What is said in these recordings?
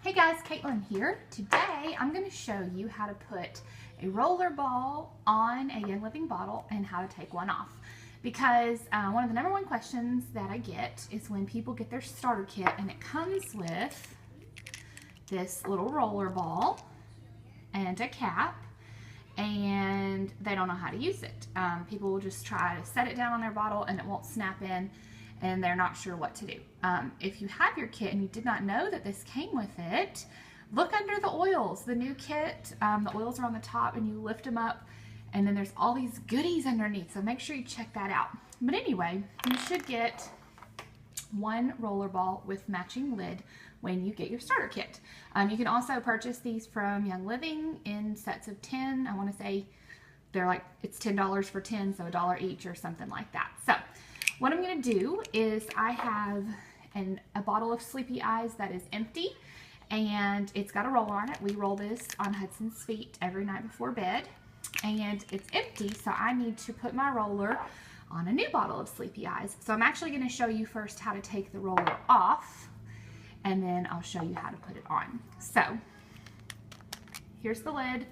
Hey guys, Caitlin here. Today I'm going to show you how to put a roller ball on a Young Living bottle and how to take one off. Because one of the #1 questions that I get is when people get their starter kit and it comes with this little roller ball and a cap and they don't know how to use it. People will just try to set it down on their bottle and it won't snap in, and they're not sure what to do. If you have your kit and you did not know that this came with it, look under the oils. The new kit, the oils are on the top and you lift them up and then there's all these goodies underneath, so make sure you check that out. But anyway, you should get one roller ball with matching lid when you get your starter kit. You can also purchase these from Young Living in sets of 10. I want to say they're like, it's $10 for 10, so $1 each or something like that. So what I'm going to do is I have a bottle of Sleepy Eyes that is empty and it's got a roller on it. We roll this on Hudson's feet every night before bed and it's empty, so I need to put my roller on a new bottle of Sleepy Eyes. So I'm actually going to show you first how to take the roller off and then I'll show you how to put it on. So here's the lid.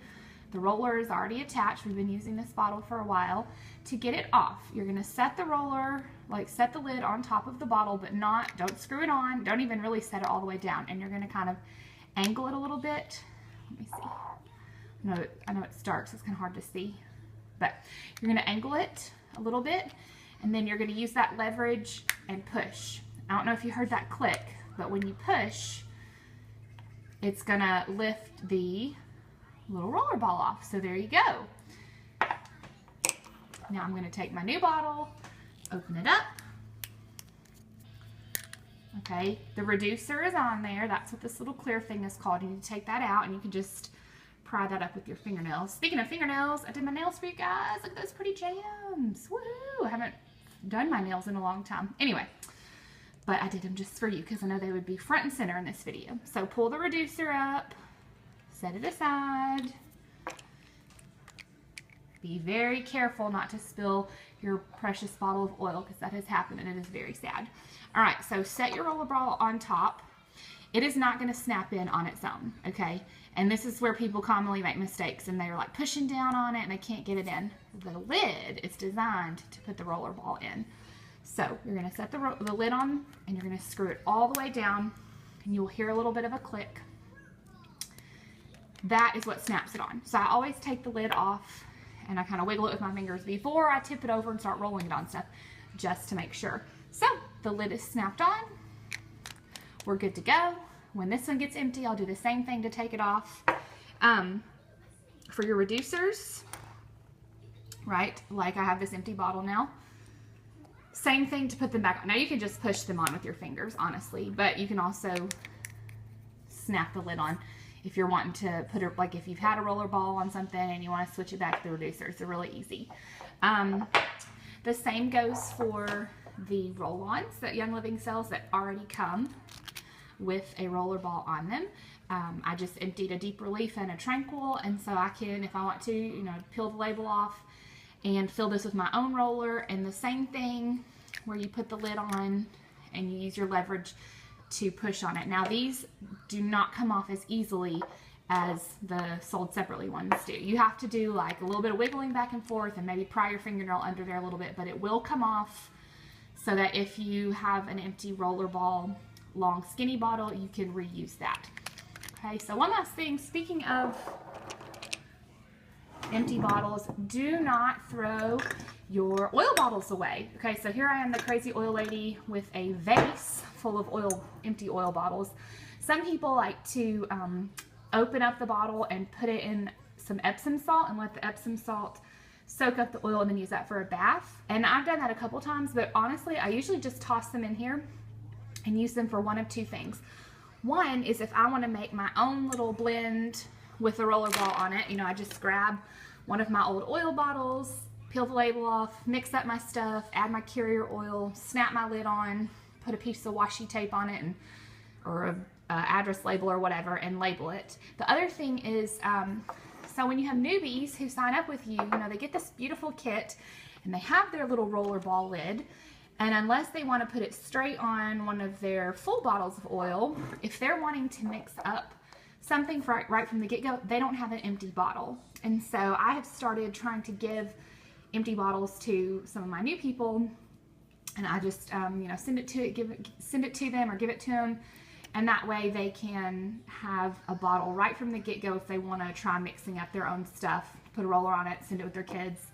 The roller is already attached. We've been using this bottle for a while. To get it off, you're going to set the roller, like set the lid on top of the bottle, but don't screw it on. Don't even really set it all the way down. And you're going to kind of angle it a little bit. Let me see. I know it's dark, so it's kind of hard to see. But you're going to angle it a little bit, and then you're going to use that leverage and push. I don't know if you heard that click, but when you push, it's going to lift the little roller ball off. So there you go. Now I'm going to take my new bottle, open it up. Okay, the reducer is on there. That's what this little clear thing is called. You need to take that out and you can just pry that up with your fingernails. Speaking of fingernails, I did my nails for you guys. Look at those pretty jams. Woohoo! I haven't done my nails in a long time. Anyway, but I did them just for you because I know they would be front and center in this video. So pull the reducer up, set it aside. Be very careful not to spill your precious bottle of oil because that has happened and it is very sad. All right, so set your roller ball on top. It is not going to snap in on its own, okay? And this is where people commonly make mistakes and they're like pushing down on it and they can't get it in. The lid is designed to put the roller ball in. So you're going to set the lid on and you're going to screw it all the way down and you'll hear a little bit of a click. That is what snaps it on. So I always take the lid off and I kind of wiggle it with my fingers before I tip it over and start rolling it on stuff, just to make sure. So the lid is snapped on. We're good to go. When this one gets empty, I'll do the same thing to take it off. For your reducers, right, like I have this empty bottle now, same thing to put them back on. Now you can just push them on with your fingers, honestly, but you can also snap the lid on if you're wanting to put it, like if you've had a roller ball on something and you want to switch it back to the reducers. They're really easy. The same goes for the roll-ons that Young Living sells that already come with a roller ball on them. I just emptied a Deep Relief and a Tranquil, and so I can, if I want to, you know, peel the label off and fill this with my own roller. And the same thing where you put the lid on and you use your leverage to push on it. Now these do not come off as easily as the sold separately ones do. You have to do like a little bit of wiggling back and forth and maybe pry your fingernail under there a little bit, but it will come off so that if you have an empty roller ball long skinny bottle, you can reuse that. Okay, so one last thing, speaking of empty bottles, do not throw your oil bottles away. Okay, so here I am, the crazy oil lady with a vase full of empty oil bottles. Some people like to open up the bottle and put it in some Epsom salt and let the Epsom salt soak up the oil and then use that for a bath. And I've done that a couple times, but honestly, I usually just toss them in here and use them for one of two things. One is if I want to make my own little blend with a roller ball on it, you know, I just grab one of my old oil bottles, peel the label off, mix up my stuff, add my carrier oil, snap my lid on, put a piece of washi tape on it, or a address label or whatever, and label it. The other thing is, so when you have newbies who sign up with you, you know, they get this beautiful kit and they have their little roller ball lid And unless they want to put it straight on one of their full bottles of oil, if they're wanting to mix up something right from the get-go, they don't have an empty bottle. And so I have started trying to give empty bottles to some of my new people, and I just you know, send it to them or give it to them, and that way they can have a bottle right from the get-go if they want to try mixing up their own stuff, put a roller on it, send it with their kids,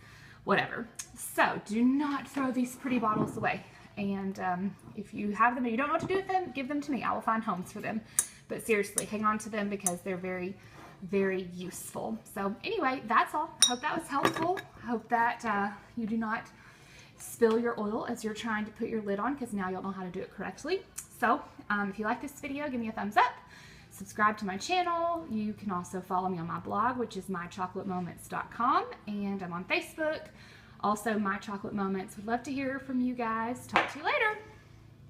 whatever. So do not throw these pretty bottles away. And if you have them and you don't know what to do with them, give them to me. I will find homes for them. But seriously, hang on to them because they're very, very useful. So anyway, that's all. I hope that was helpful. I hope that you do not spill your oil as you're trying to put your lid on, because now you'll know how to do it correctly. So if you like this video, give me a thumbs up. Subscribe to my channel. You can also follow me on my blog, which is mychocolatemoments.com, and I'm on Facebook. Also, My Chocolate Moments. Would love to hear from you guys. Talk to you later.